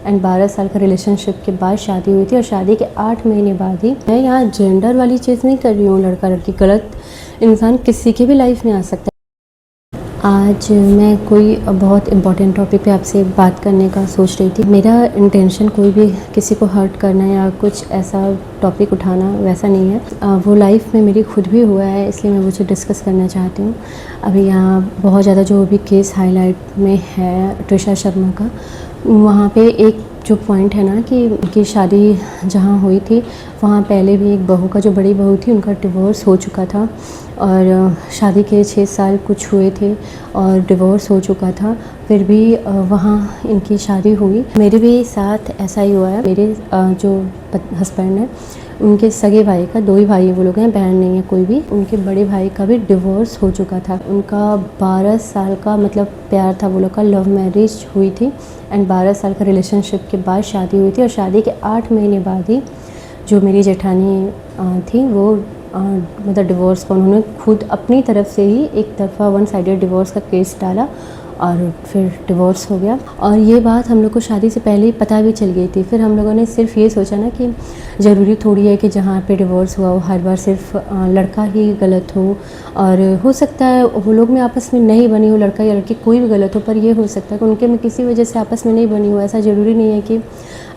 And 12 साल का relationship के बाद शादी हुई थी और शादी के 8 महीने बाद ही। मैं यहाँ जेंडर वाली चीज़ नहीं कर रही हूँ, लड़का लड़की गलत इंसान किसी की भी लाइफ में आ सकता है। आज मैं कोई बहुत इम्पॉर्टेंट टॉपिक पे आपसे बात करने का सोच रही थी। मेरा इंटेंशन कोई भी किसी को हर्ट करना या कुछ ऐसा टॉपिक उठाना वैसा नहीं है। वो लाइफ में मेरी खुद भी हुआ है, इसलिए मैं मुझे डिस्कस करना चाहती हूँ। अभी यहाँ बहुत ज़्यादा जो भी केस हाईलाइट में है त्रिशा शर्मा का, वहाँ पे एक जो पॉइंट है ना कि उनकी शादी जहाँ हुई थी वहाँ पहले भी एक बहू का, जो बड़ी बहू थी, उनका डिवोर्स हो चुका था और शादी के 6 साल कुछ हुए थे और डिवोर्स हो चुका था। फिर भी वहाँ इनकी शादी हुई। मेरे भी साथ ऐसा ही हुआ है। मेरे जो हस्बैंड है उनके सगे भाई का, 2 ही भाई वो लोग हैं, बहन नहीं है कोई भी। उनके बड़े भाई का भी डिवोर्स हो चुका था। उनका 12 साल का मतलब प्यार था, वो लोग का लव मैरिज हुई थी एंड 12 साल का रिलेशनशिप के बाद शादी हुई थी और शादी के 8 महीने बाद ही जो मेरी जेठानी थी वो मतलब डिवोर्स को उन्होंने खुद अपनी तरफ से ही एक तरफा वन साइडेड डिवोर्स का केस डाला और फिर डिवोर्स हो गया। और ये बात हम लोग को शादी से पहले ही पता भी चल गई थी। फिर हम लोगों ने सिर्फ ये सोचा ना कि ज़रूरी थोड़ी है कि जहाँ पे डिवोर्स हुआ वो हर बार सिर्फ लड़का ही गलत हो, और हो सकता है वो लोग में आपस में नहीं बनी हो, लड़का या लड़की कोई भी गलत हो, पर ये हो सकता है कि उनके में किसी वजह से आपस में नहीं बनी हो। ऐसा ज़रूरी नहीं है कि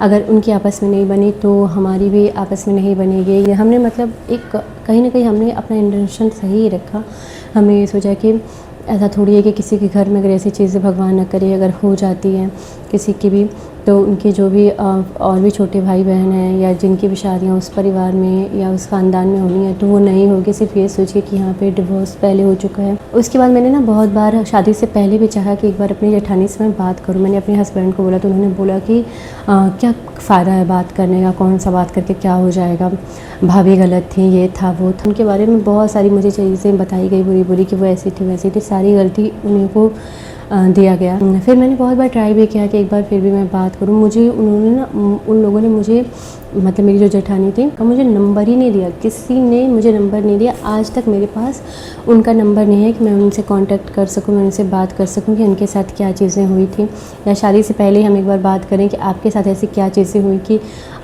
अगर उनकी आपस में नहीं बनी तो हमारी भी आपस में नहीं बनेगी। ये हमने मतलब एक कहीं ना कहीं हमने अपना इंटेंशन सही रखा। हमने ये सोचा कि ऐसा थोड़ी है कि किसी के घर में अगर ऐसी चीज़ें भगवान न करे अगर हो जाती हैं किसी की भी, तो उनके जो भी और भी छोटे भाई बहन हैं या जिनकी भी शादियाँ उस परिवार में या उस ख़ानदान में होनी है तो वो नहीं होगी। सिर्फ ये सोचिए कि यहाँ पे डिवोर्स पहले हो चुका है। उसके बाद मैंने ना बहुत बार शादी से पहले भी चाहा कि एक बार अपनी जेठानी से मैं बात करूँ। मैंने अपने हस्बैंड को बोला तो उन्होंने बोला कि क्या फ़ायदा है बात करने का, कौन सा बात करके क्या हो जाएगा, भाभी गलत थी, ये था वो था। उनके बारे में बहुत सारी मुझे चीज़ें बताई गई बुरी बुरी कि वो ऐसी थी वैसी थी, सारी गलती उन्हीं को दिया गया। फिर मैंने बहुत बार ट्राई भी किया कि एक बार फिर भी मैं बात करूं। मुझे उन्होंने ना उन लोगों ने मुझे मतलब मेरी जो जेठानी थी का मुझे नंबर ही नहीं दिया, किसी ने मुझे नंबर नहीं दिया। आज तक मेरे पास उनका नंबर नहीं है कि मैं उनसे कांटेक्ट कर सकूं, मैं उनसे बात कर सकूं कि उनके साथ क्या चीज़ें हुई थी, या शादी से पहले हम एक बार बात करें कि आपके साथ ऐसी क्या चीज़ें हुई कि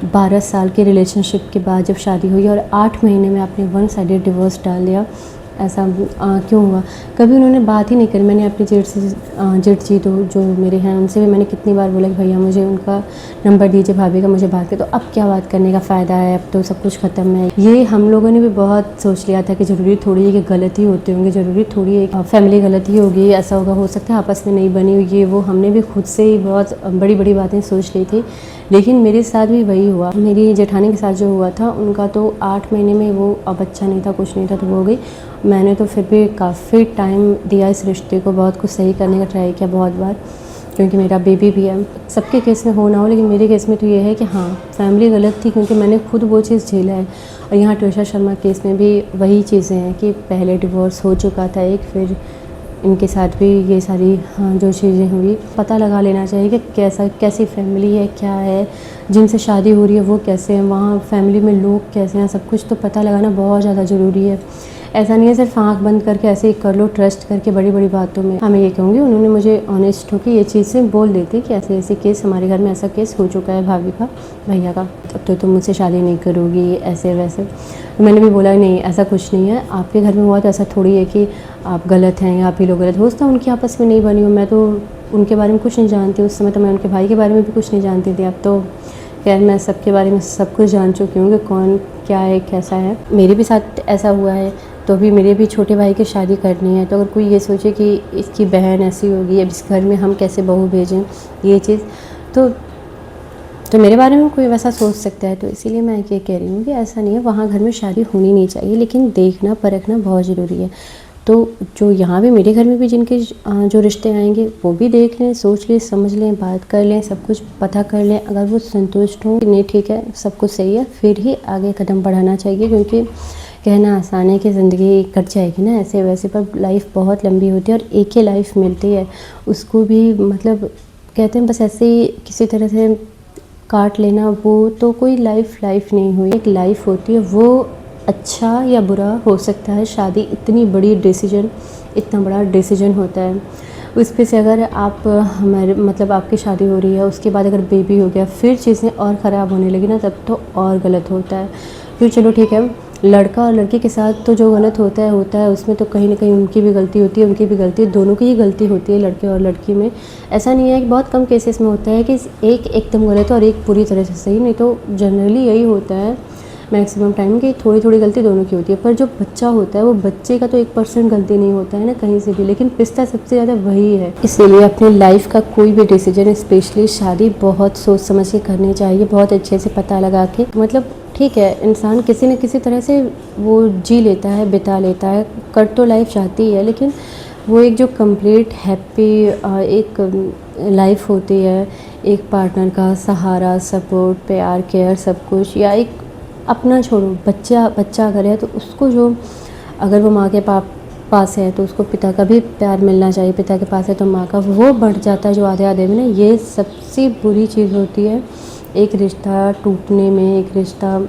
12 साल के रिलेशनशिप के बाद जब शादी हुई और 8 महीने में आपने वन साइडेड डिवोर्स डाल दिया, ऐसा क्यों हुआ। कभी उन्होंने बात ही नहीं करी। मैंने अपनी जेठ जी तो जो मेरे हैं उनसे भी मैंने कितनी बार बोला कि भैया मुझे उनका नंबर दीजिए भाभी का, मुझे बात करें। तो अब क्या बात करने का फ़ायदा है, अब तो सब कुछ ख़त्म है। ये हम लोगों ने भी बहुत सोच लिया था कि ज़रूरी थोड़ी है कि गलती होते होंगे, ज़रूरी थोड़ी है फैमिली गलती होगी, ऐसा होगा, हो सकता है आपस में नहीं बनी हुई, ये वो हमने भी खुद से ही बहुत बड़ी बड़ी बातें सोच ली थी। लेकिन मेरे साथ भी वही हुआ। मेरी जेठानी के साथ जो हुआ था उनका तो 8 महीने में वो बच्चा नहीं था, कुछ नहीं था, तो वो हो गई। मैंने तो फिर भी काफ़ी टाइम दिया इस रिश्ते को, बहुत कुछ सही करने का ट्राई किया बहुत बार, क्योंकि मेरा बेबी भी है। सबके केस में हो ना हो, लेकिन मेरे केस में तो ये है कि हाँ फैमिली गलत थी, क्योंकि मैंने खुद वो चीज़ झेला है। और यहाँ त्रिशा शर्मा केस में भी वही चीज़ें हैं कि पहले डिवोर्स हो चुका था एक, फिर इनके साथ भी ये सारी जो चीज़ें हुई। पता लगा लेना चाहिए कि कैसी फैमिली है, क्या है, जिनसे शादी हो रही है वो कैसे हैं, वहाँ फैमिली में लोग कैसे हैं, सब कुछ तो पता लगाना बहुत ज़्यादा ज़रूरी है। ऐसा नहीं है सिर्फ आँख बंद करके ऐसे ही कर लो ट्रस्ट करके बड़ी बड़ी बातों में। हाँ मैं ये कहूँगी उन्होंने मुझे ऑनेस्ट होकर ये चीज़ें बोल देती कि ऐसे ऐसे केस हमारे घर में ऐसा केस हो चुका है भाभी का, भैया का, अब तो तुम मुझसे शादी नहीं करोगी, ऐसे वैसे। तो मैंने भी बोला नहीं ऐसा कुछ नहीं है, आपके घर में हुआ तो ऐसा थोड़ी है कि आप गलत हैं या आप ही लोग गलत। हो सकता है उनकी आपस में नहीं बनी हो, मैं तो उनके बारे में कुछ नहीं जानती, उस समय तो मैं उनके भाई के बारे में भी कुछ नहीं जानती थी। अब तो खैर मैं सबके बारे में सब कुछ जान चुकी हूँ कि कौन क्या है कैसा है। मेरे भी साथ ऐसा हुआ है, तो अभी मेरे भी छोटे भाई की शादी करनी है। तो अगर कोई ये सोचे कि इसकी बहन ऐसी होगी, अब इस घर में हम कैसे बहू भेजें, ये चीज़ तो मेरे बारे में कोई वैसा सोच सकता है। तो इसीलिए मैं ये कह रही हूँ कि ऐसा नहीं है, वहाँ घर में शादी होनी नहीं चाहिए, लेकिन देखना परखना बहुत ज़रूरी है। तो जो यहाँ भी मेरे घर में भी जिनके जो रिश्ते आएंगे वो भी देख लें, सोच लें, समझ लें, बात कर लें, सब कुछ पता कर लें। अगर वो संतुष्ट हों कि नहीं ठीक है सब कुछ सही है, फिर ही आगे कदम बढ़ाना चाहिए। क्योंकि कहना आसान है कि ज़िंदगी कट जाएगी ना ऐसे वैसे, पर लाइफ बहुत लंबी होती है और एक ही लाइफ मिलती है, उसको भी मतलब कहते हैं बस ऐसे ही किसी तरह से काट लेना, वो तो कोई लाइफ नहीं हुई। एक लाइफ होती है, वो अच्छा या बुरा हो सकता है। शादी इतना बड़ा डिसीजन होता है, उस पे से अगर आप हमारे मतलब आपकी शादी हो रही है, उसके बाद अगर बेबी हो गया, फिर चीज़ें और ख़राब होने लगी ना, तब तो और गलत होता है। फिर चलो ठीक है, लड़का और लड़की के साथ तो जो गलत होता है उसमें तो कहीं ना कहीं उनकी भी गलती होती है, उनकी भी गलती है, दोनों की ही गलती होती है, लड़के और लड़की में। ऐसा नहीं है कि बहुत कम केसेस में होता है कि एक एकदम गलत है और एक पूरी तरह से सही, नहीं तो जनरली यही होता है मैक्सिमम टाइम कि थोड़ी थोड़ी गलती दोनों की होती है। पर जो बच्चा होता है, वो बच्चे का तो 1% गलती नहीं होता है ना कहीं से भी, लेकिन पिसता सबसे ज़्यादा वही है। इसीलिए अपनी लाइफ का कोई भी डिसीजन, स्पेशली शादी, बहुत सोच समझ के करनी चाहिए, बहुत अच्छे से पता लगा के। मतलब ठीक है, इंसान किसी न किसी तरह से वो जी लेता है, बिता लेता है, कर तो लाइफ चाहती है, लेकिन वो एक जो कंप्लीट हैप्पी एक लाइफ होती है, एक पार्टनर का सहारा, सपोर्ट, प्यार, केयर, सब कुछ, या एक अपना छोड़ो, बच्चा अगर है तो उसको जो, अगर वो माँ के पास है तो उसको पिता का भी प्यार मिलना चाहिए, पिता के पास है तो माँ का, वो बढ़ जाता है जो आधे आधे में ना। ये सबसे बुरी चीज़ होती है एक रिश्ता टूटने में, एक रिश्ता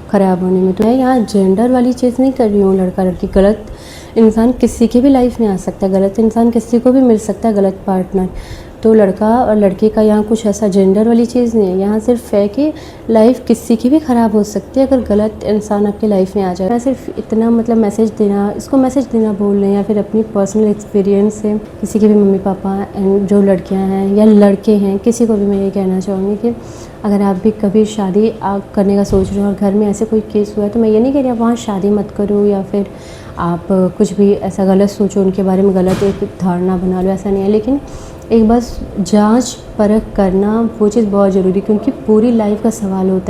ख़राब होने में। तो मैं यहाँ जेंडर वाली चीज़ नहीं कर रही हूँ, लड़का लड़की, गलत इंसान किसी की भी लाइफ में आ सकता है, गलत इंसान किसी को भी मिल सकता है, गलत पार्टनर। तो लड़का और लड़की का यहाँ कुछ ऐसा जेंडर वाली चीज़ नहीं है, यहाँ सिर्फ है कि लाइफ किसी की भी ख़राब हो सकती है अगर गलत इंसान आपकी लाइफ में आ जाए। मैं सिर्फ इतना मतलब मैसेज देना, इसको मैसेज देना बोल रहे हैं, या फिर अपनी पर्सनल एक्सपीरियंस से किसी के भी मम्मी पापा एंड जो लड़कियाँ हैं या लड़के हैं, किसी को भी मैं ये कहना चाहूँगी कि अगर आप भी कभी शादी करने का सोच रहे हो और घर में ऐसे कोई केस हुआ है, तो मैं ये नहीं कह रही आप वहाँ शादी मत करो, या फिर आप कुछ भी ऐसा गलत सोचो, उनके बारे में गलत एक धारणा बना लो, ऐसा नहीं है। लेकिन एक बस जांच परख करना, वो चीज़ बहुत ज़रूरी, क्योंकि पूरी लाइफ का सवाल होता है।